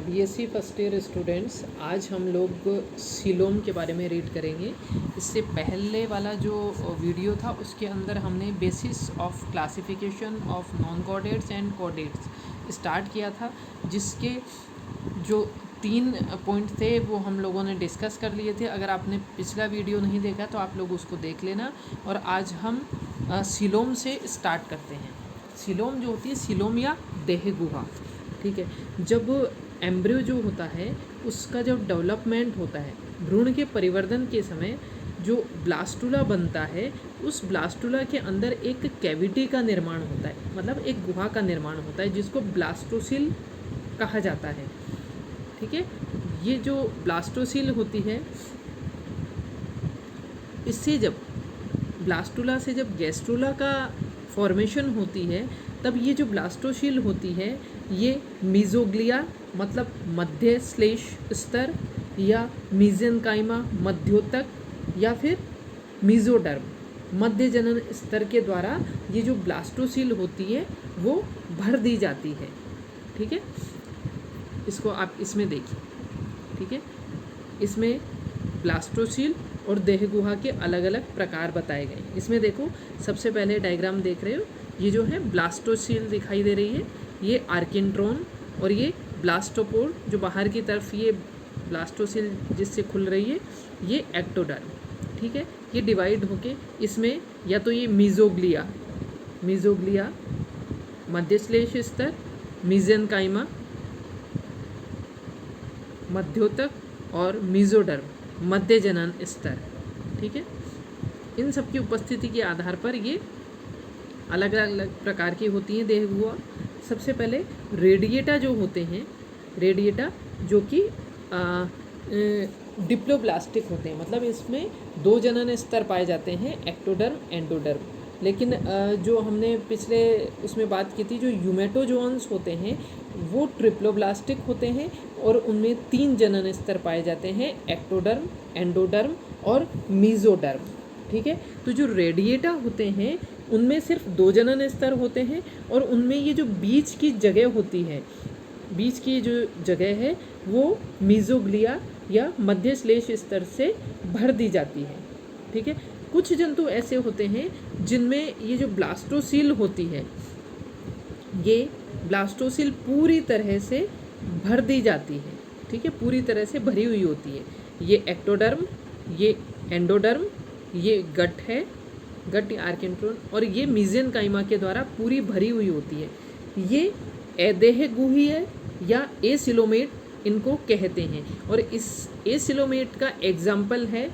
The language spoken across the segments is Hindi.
बीएससी फर्स्ट ईयर स्टूडेंट्स, आज हम लोग सीलोम के बारे में रीड करेंगे। इससे पहले वाला जो वीडियो था उसके अंदर हमने basis of classification of non chordates and chordates start किया था, जिसके जो 3 पॉइंट थे वो हम लोगों ने डिस्कस कर लिए थे। अगर आपने पिछला वीडियो नहीं देखा तो आप लोग उसको देख लेना। और आज हम सीलोम से स्टार्ट करते हैं। सीलोम जो होती है, सीलोम या देह गुहा, ठीक है। जब एम्ब्रियो जो होता है उसका जब डेवलपमेंट होता है, भ्रूण के परिवर्धन के समय जो ब्लास्टुला बनता है, उस ब्लास्टुला के अंदर एक कैविटी का निर्माण होता है, मतलब एक गुहा का निर्माण होता है, जिसको ब्लास्टोसिल कहा जाता है, ठीक है। ये जो ब्लास्टोसिल होती है, इससे जब ब्लास्टुला से जब गैस्ट्रुला का फॉर्मेशन होती है, तब ये जो ब्लास्टोसिल होती है ये मीजोग्लिया मतलब मध्य श्लेष स्तर, या मीजेनकाइमा मध्योतक, या फिर मीजोडर्म मध्य जनन स्तर के द्वारा ये जो ब्लास्टोसिल होती है वो भर दी जाती है, ठीक है। इसको आप इसमें देखिए, ठीक है। इसमें ब्लास्टोसिल और देह गुहा के अलग अलग प्रकार बताए गए। इसमें देखो, सबसे पहले डायग्राम देख रहे हो, ये जो है ब्लास्टोसिल दिखाई दे रही है, ये आर्किन्ट्रोन, और ये ब्लास्टोपोर जो बाहर की तरफ ये ब्लास्टोसिल जिससे खुल रही है, ये एक्टोडर्म, ठीक है। ये डिवाइड होके इसमें या तो ये मीजोग्लिया मध्यश्लेष स्तर, मीजेनकाइमा मध्योतक, और मीजोडर्म मध्य जनन स्तर, ठीक है। इन सब की उपस्थिति के आधार पर ये अलग अलग प्रकार की होती हैं देह गुहा। सबसे पहले रेडिएटा जो होते हैं, रेडिएटा जो कि डिप्लोब्लास्टिक होते हैं, मतलब इसमें 2 जनन स्तर पाए जाते हैं, एक्टोडर्म एंडोडर्म। लेकिन जो हमने पिछले उसमें बात की थी, जो यूमेटोजोन्स होते हैं वो ट्रिप्लोब्लास्टिक होते हैं, और उनमें 3 जनन स्तर पाए जाते हैं, एक्टोडर्म, एंडोडर्म और मीजोडर्म, ठीक है। तो जो रेडिएटा होते हैं उनमें सिर्फ 2 जनन स्तर होते हैं, और उनमें ये जो बीच की जगह होती है, बीच की जो जगह है वो मीजोग्लिया या मध्य श्लेष स्तर से भर दी जाती है, ठीक है। कुछ जंतु ऐसे होते हैं जिनमें ये जो ब्लास्टोसिल होती है, ये ब्लास्टोसिल पूरी तरह से भर दी जाती है, ठीक है, पूरी तरह से भरी हुई होती है। ये एक्टोडर्म, ये एंडोडर्म, ये गट है, गट आर्किन्ट्रोन, और ये मीजेनकाइमा के द्वारा पूरी भरी हुई होती है। ये अदेह गुहीय या एसिलोमेट इनको कहते हैं, और इस एसिलोमेट का एग्जाम्पल है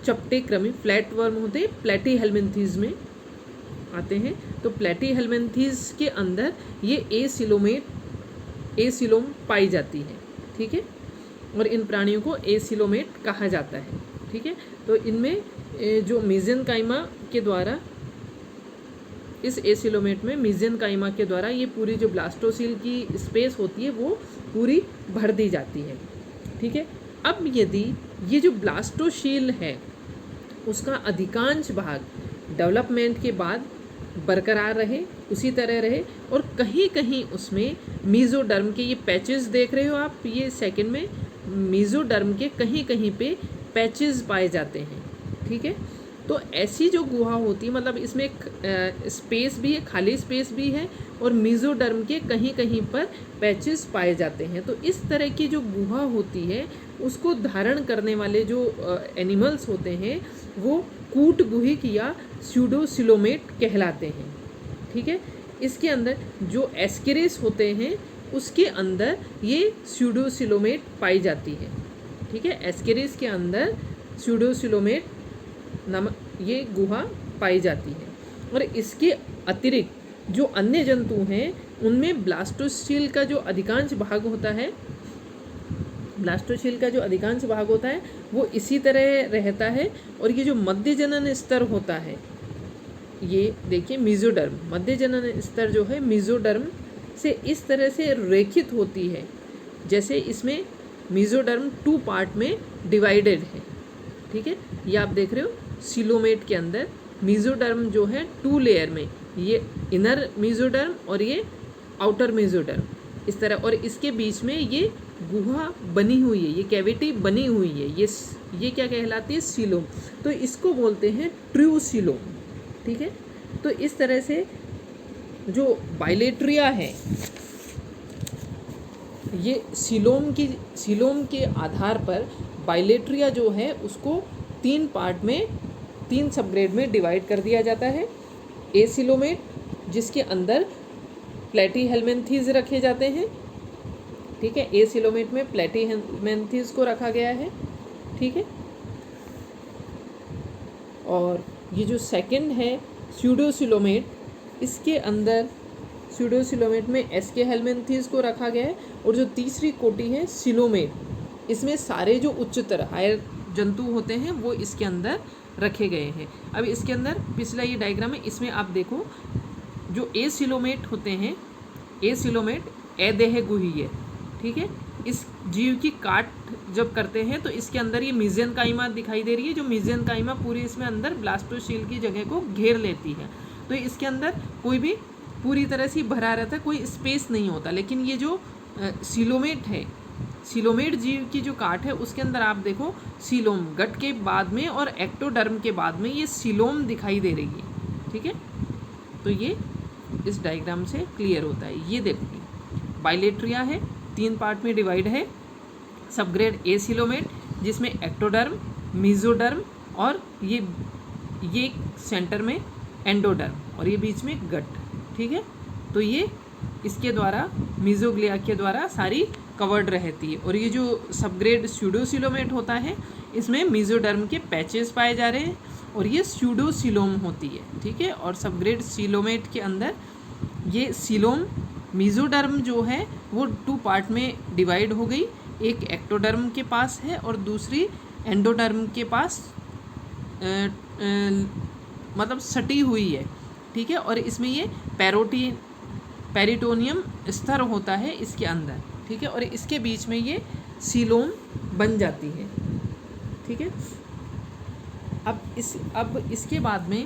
चपटे क्रमी फ्लैट वर्म होते हैं, प्लेटीहेल्मिन्थीज में आते हैं। तो प्लेटीहेल्मिन्थीज के अंदर ये एसिलोम पाई जाती है, ठीक है, और इन प्राणियों को एसिलोमेट कहा जाता है, ठीक है। तो इनमें जो मीजेनकाइमा के द्वारा, इस एसिलोमेट में मीजेनकाइमा के द्वारा ये पूरी जो ब्लास्टोसिल की स्पेस होती है वो पूरी भर दी जाती है, ठीक है। अब यदि ये जो ब्लास्टोसिल है उसका अधिकांश भाग डेवलपमेंट के बाद बरकरार रहे, उसी तरह रहे, और कहीं कहीं उसमें मीजोडर्म के ये पैचेस देख रहे हो आप, ये सेकंड में मीजोडर्म के कहीं कहीं पे पैचेस पाए जाते हैं, ठीक है। तो ऐसी जो गुहा होती है, मतलब इसमें एक स्पेस भी है, खाली स्पेस भी है, और मीजोडर्म के कहीं कहीं पर पैचेस पाए जाते हैं। तो इस तरह की जो गुहा होती है उसको धारण करने वाले जो एनिमल्स होते हैं वो कूट गुहिक या स्यूडोसिलोमेट कहलाते हैं, ठीक है। इसके अंदर जो एस्केरिस होते हैं उसके अंदर ये स्यूडोसिलोमेट पाई जाती है, ठीक है। एस्केरिस के अंदर स्यूडोसिलोमेट नामक ये गुहा पाई जाती है। और इसके अतिरिक्त जो अन्य जंतु हैं उनमें ब्लास्टोसिल का जो अधिकांश भाग होता है, ब्लास्टोसिल का जो अधिकांश भाग होता है वो इसी तरह रहता है। और ये जो मध्य जनन स्तर होता है, ये देखिए मीजोडर्म, मध्य जनन स्तर जो है मीजोडर्म से इस तरह से रेखित होती है, जैसे इसमें मीजोडर्म 2 पार्ट में डिवाइडेड है, ठीक है। ये आप देख रहे हो सीलोमेट के अंदर मीजोडर्म जो है 2 लेयर में, ये इनर मीजोडर्म और ये आउटर मीजोडर्म, इस तरह, और इसके बीच में ये गुहा बनी हुई है, ये कैविटी बनी हुई है, ये क्या कहलाती है? सीलोम। तो इसको बोलते हैं ट्रू सीलोम। ठीक है, तो इस तरह से जो बाइलेट्रिया है, ये सीलोम के आधार पर बाइलेट्रिया जो है उसको 3 पार्ट में, 3 सबग्रेड में डिवाइड कर दिया जाता है। एसिलोमेट, जिसके अंदर प्लेटीहेल्मिन्थीज रखे जाते हैं। ठीक है, एसिलोमेट में प्लेटीहेल्मिन्थीज को रखा गया है। ठीक है, और ये जो सेकंड है स्यूडोसिलोमेट, इसके अंदर स्यूडोसिलोमेट में एसके हेल्मिन्थीज को रखा गया है। और जो तीसरी कोटि है सिलोमेट, इसमें सारे जो उच्चतर हायर जंतु होते हैं वो इसके अंदर रखे गए हैं। अब इसके अंदर पिछला ये डायग्राम है, इसमें आप देखो जो एसिलोमेट होते हैं, एसिलोमेट अदेहगुहीय। ठीक है, इस जीव की काट जब करते हैं तो इसके अंदर ये मीजेनकाइमा दिखाई दे रही है, जो मीजेनकाइमा पूरी इसमें अंदर ब्लास्टोसील की जगह को घेर लेती है। तो इसके अंदर कोई भी पूरी तरह से भरा रहता है, कोई स्पेस नहीं होता। लेकिन ये जो सिलोमेट है, सिलोमेट जीव की जो काट है उसके अंदर आप देखो सीलोम गट के बाद में और एक्टोडर्म के बाद में ये सीलोम दिखाई दे रही है। ठीक है, तो ये इस डायग्राम से क्लियर होता है। ये देखो बाइलेट्रिया है, 3 पार्ट में डिवाइड है। सबग्रेड एसिलोमेट, जिसमें एक्टोडर्म, मीजोडर्म और ये सेंटर में एंडोडर्म और ये बीच में गट। ठीक है, तो ये इसके द्वारा मीजोग्लिया के द्वारा सारी कवर्ड रहती है। और ये जो सबग्रेड स्यूडोसिलोमेट होता है, इसमें मीजोडर्म के पैचेस पाए जा रहे हैं और ये स्यूडोसिलोम होती है। ठीक है, और सबग्रेड सिलोमेट के अंदर ये सिलोम मीजोडर्म जो है वो 2 पार्ट में डिवाइड हो गई। एक एक्टोडर्म के पास है और दूसरी एंडोडर्म के पास मतलब सटी हुई है। ठीक है, और इसमें ये पेरिटोनियम स्तर होता है इसके अंदर। ठीक है, और इसके बीच में ये सीलोम बन जाती है। ठीक है, अब इसके बाद में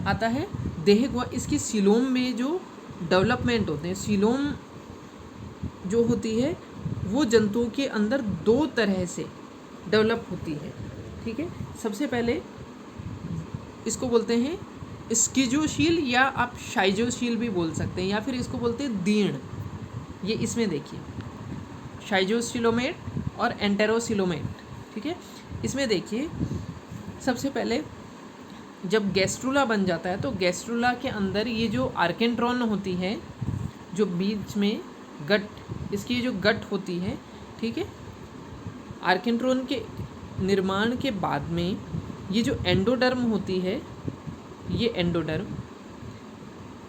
आता है देहगुहा। इसकी सीलोम में जो डेवलपमेंट होते हैं, सीलोम जो होती है वो जंतुओं के अंदर 2 तरह से डेवलप होती है। ठीक है, सबसे पहले इसको बोलते हैं स्किजोशील, या आप शाइजोशील भी बोल सकते हैं, या फिर इसको बोलते हैं दीर्ण। ये इसमें देखिए शाइजोसिलोमेट और एंटेरोसिलोमेट। ठीक है, इसमें देखिए सबसे पहले जब गैस्ट्रुला बन जाता है तो गैस्ट्रुला के अंदर ये जो आर्केंट्रॉन होती है, जो बीच में गट, इसकी जो गट होती है। ठीक है, आर्केंट्रॉन के निर्माण के बाद में ये जो एंडोडर्म होती है, ये एंडोडर्म।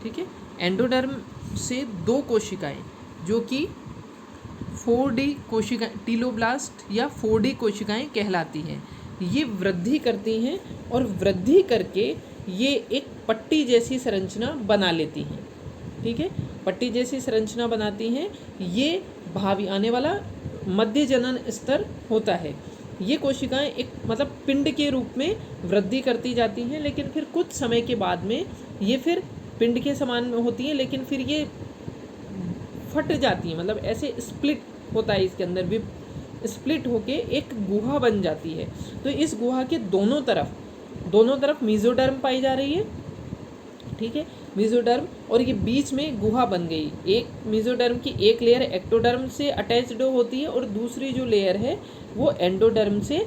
ठीक है, एंडोडर्म से 2 कोशिकाएं जो कि 4D कोशिकाएं, टीलोब्लास्ट या 4D कोशिकाएं कहलाती हैं, ये वृद्धि करती हैं और वृद्धि करके ये एक पट्टी जैसी संरचना बना लेती हैं। ठीक है, पट्टी जैसी संरचना बनाती हैं। ये भावी आने वाला मध्य जनन स्तर होता है। ये कोशिकाएं एक मतलब पिंड के रूप में वृद्धि करती जाती हैं, लेकिन फिर कुछ समय के बाद में ये फिर पिंड के समान होती हैं, लेकिन फिर ये फट जाती हैं, मतलब ऐसे स्प्लिट होता है, इसके अंदर भी स्प्लिट होके एक गुहा बन जाती है। तो इस गुहा के दोनों तरफ मीजोडर्म पाई जा रही है। ठीक है, मीजोडर्म, और ये बीच में गुहा बन गई। एक मीजोडर्म की एक लेयर एक्टोडर्म से अटैच्ड होती है और दूसरी जो लेयर है वो एंडोडर्म से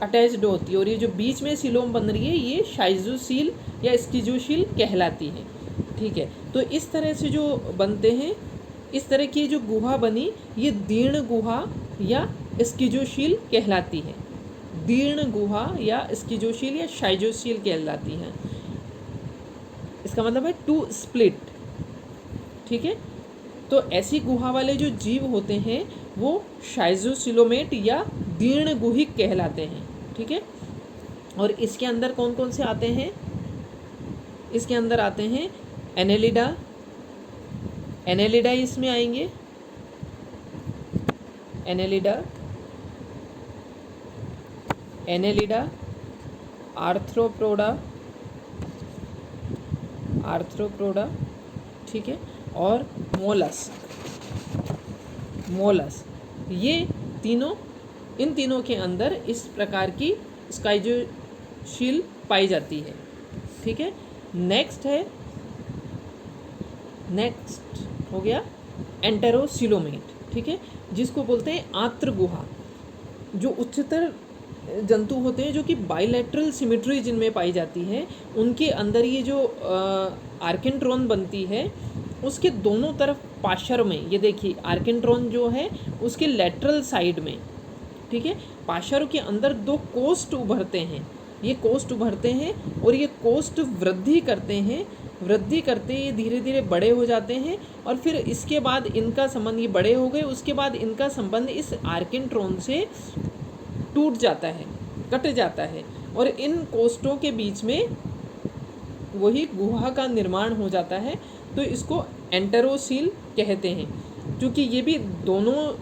अटैच्ड होती है। और ये जो बीच में सिलोम बन रही है ये शाइजोसील या स्किजोशील कहलाती है। ठीक है, तो इस तरह से जो बनते हैं, इस तरह की जो गुहा बनी, ये दीर्ण गुहा या स्किजोशील कहलाती है। दीर्ण गुहा या स्किजोशील या शाइजोशील कहलाती हैं। इसका मतलब है 2 स्प्लिट। ठीक है, तो ऐसी गुहा वाले जो जीव होते हैं वो शाइजोसिलोमेट या दीर्ण गुहिक कहलाते हैं। ठीक है, और इसके अंदर कौन कौन से आते हैं? इसके अंदर आते हैं एनेलिडा इसमें आएंगे, एनेलिडा, आर्थ्रोपोडा, ठीक है, और मोलस। इन तीनों के अंदर इस प्रकार की स्काइजोशील पाई जाती है। ठीक है, नेक्स्ट हो गया एंटेरोसिलोमेट। ठीक है, जिसको बोलते हैं आंत्र गुहा। जो उच्चतर जंतु होते हैं जो कि बाइलेटरल सिमेट्री जिनमें पाई जाती है, उनके अंदर ये जो आर्केंट्रॉन बनती है उसके दोनों तरफ पार्श्व में, ये देखिए आर्केंट्रॉन जो है उसके लेटरल साइड में, ठीक है, पार्श्व के अंदर दो कोस्ट उभरते हैं। ये कोस्ट उभरते हैं और ये कोस्ट वृद्धि करते ये धीरे धीरे बड़े हो जाते हैं और फिर इसके बाद इनका संबंध, ये बड़े हो गए, उसके बाद इनका संबंध इस आर्केंट्रॉन से टूट जाता है, कट जाता है और इन कोष्ठों के बीच में वही गुहा का निर्माण हो जाता है। तो इसको एंटेरोसील कहते हैं, क्योंकि ये भी दोनों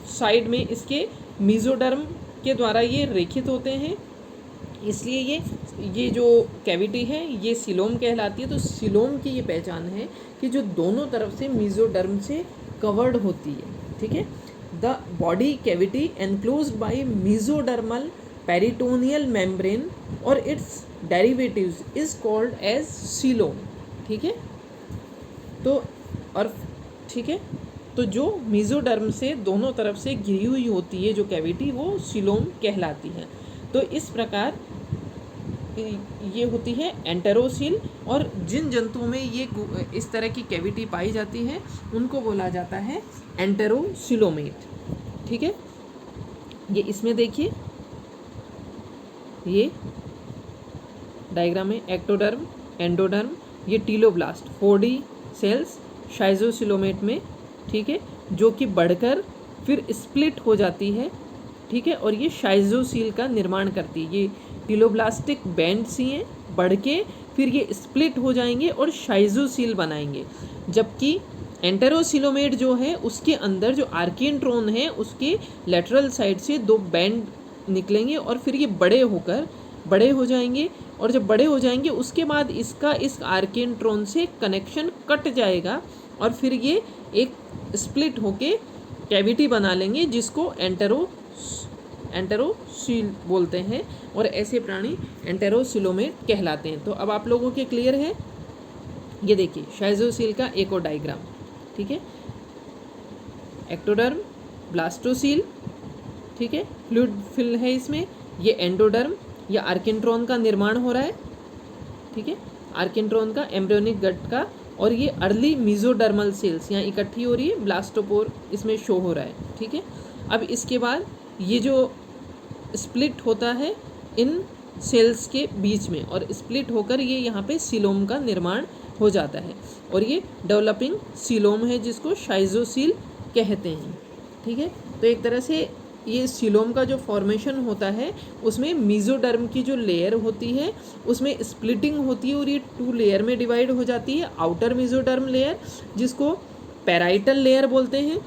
साइड में इसके मीजोडर्म के द्वारा ये रेखित होते हैं, इसलिए ये जो कैविटी है ये सिलोम कहलाती है। तो सिलोम की ये पहचान है कि जो दोनों तरफ से मीजोडर्म से कवर्ड होती है। ठीक है, the body cavity enclosed by mesodermal peritoneal membrane और its derivatives is called as coelom. ठीक है, तो जो मीजोडर्म से दोनों तरफ से घिरी हुई होती है जो कैविटी, वो सिलोम कहलाती है। तो इस प्रकार ये होती है एंटेरोसील, और जिन जंतुओं में ये इस तरह की कैविटी पाई जाती है उनको बोला जाता है एंटेरोसिलोमेट। ठीक है, ये इसमें देखिए, ये डायग्राम में एक्टोडर्म, एंडोडर्म, ये टीलोब्लास्ट 4D सेल्स शाइजोसिलोमेट में, ठीक है, जो कि बढ़कर फिर स्प्लिट हो जाती है। ठीक है, और ये शाइजोसील का निर्माण करती है। ये टीलोब्लास्टिक बैंड्स ही हैं, बढ़ के फिर ये स्प्लिट हो जाएंगे और शाइजोसील बनाएंगे। जबकि एंटेरोसिलोमेट जो है उसके अंदर जो आर्केंट्रॉन है उसके लेटरल साइड से दो बैंड निकलेंगे और फिर ये बड़े हो जाएंगे, और जब बड़े हो जाएंगे उसके बाद इसका इस आर्केंट्रॉन से कनेक्शन कट जाएगा और फिर ये एक स्प्लिट होके कैविटी बना लेंगे जिसको एंटेरोसील बोलते हैं, और ऐसे प्राणी एंटेरोसिलोमेट कहलाते हैं। तो अब आप लोगों के क्लियर है। ये देखिए शाइजोसील का एक और डायग्राम। ठीक है, एक्टोडर्म, ब्लास्टोसील, ठीक है, फ्लूइड फिल है इसमें, ये एंडोडर्म, या आर्केंट्रॉन का निर्माण हो रहा है। ठीक है, आर्केंट्रॉन का, एम्ब्रियोनिक गट का, और ये अर्ली मीजोडर्मल सेल्स यहाँ इकट्ठी हो रही है, ब्लास्टोपोर इसमें शो हो रहा है। ठीक है, अब इसके बाद ये जो स्प्लिट होता है इन सेल्स के बीच में, और स्प्लिट होकर ये यहाँ पे सिलोम का निर्माण हो जाता है, और ये डेवलपिंग सिलोम है जिसको शाइजोसील कहते हैं। ठीक है, तो एक तरह से ये सिलोम का जो फॉर्मेशन होता है उसमें मीजोडर्म की जो लेयर होती है उसमें स्प्लिटिंग होती है और ये 2 लेयर में डिवाइड हो जाती है। आउटर मीजोडर्म लेयर जिसको पैराइटल लेयर बोलते हैं,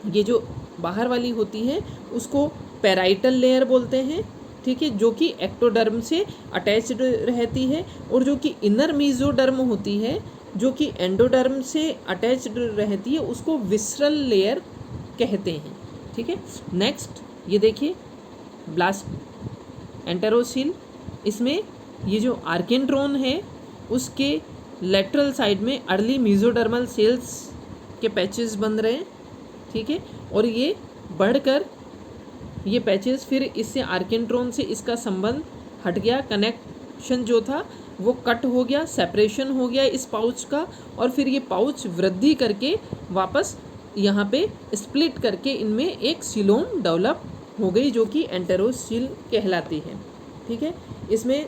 ये जो बाहर वाली होती है उसको पैराइटल लेयर बोलते हैं। ठीक है, जो कि एक्टोडर्म से अटैच्ड रहती है, और जो कि इनर मीजोडर्म होती है जो कि एंडोडर्म से अटैच्ड रहती है उसको विसरल लेयर कहते हैं। ठीक है, नेक्स्ट ये देखिए एंटेरोसील, इसमें ये जो आर्केंट्रॉन है उसके लेटरल साइड में अर्ली मीजोडर्मल सेल्स के पैचेस बन रहे हैं। ठीक है, और ये बढ़कर ये पैचेस फिर इससे आर्केंट्रॉन से इसका संबंध हट गया, कनेक्शन जो था वो कट हो गया, सेपरेशन हो गया इस पाउच का, और फिर ये पाउच वृद्धि करके वापस यहाँ पे स्प्लिट करके इनमें एक सिलोम डेवलप हो गई जो कि एंटेरोसील कहलाती है। ठीक है, इसमें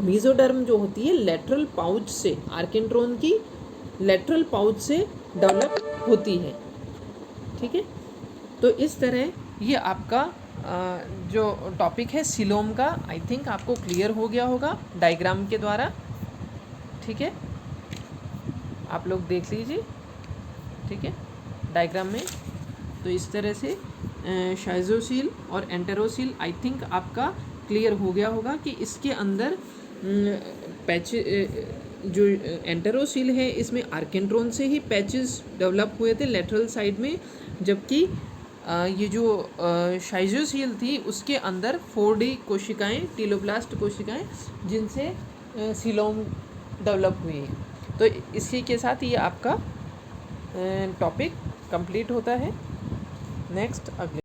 मीजोडर्म जो होती है लेटरल पाउच से, आर्केंट्रॉन की लेटरल पाउच से डेवलप होती है। ठीक है, तो इस तरह ये आपका जो टॉपिक है सिलोम का, आई थिंक आपको क्लियर हो गया होगा डायग्राम के द्वारा। ठीक है, आप लोग देख लीजिए। ठीक है, डायग्राम में तो इस तरह से शाइजोसील और एंटेरोसील आई थिंक आपका क्लियर हो गया होगा कि इसके अंदर पैच जो एंटेरोसील है इसमें आर्केंट्रोन से ही पैचेस डेवलप हुए थे लेटरल साइड में, जबकि ये जो शाइजोसील थी उसके अंदर 4D कोशिकाएं, टीलोब्लास्ट कोशिकाएं, जिनसे सीलोम डेवलप हुई हैं। तो इसी के साथ ये आपका टॉपिक कंप्लीट होता है। नेक्स्ट अगले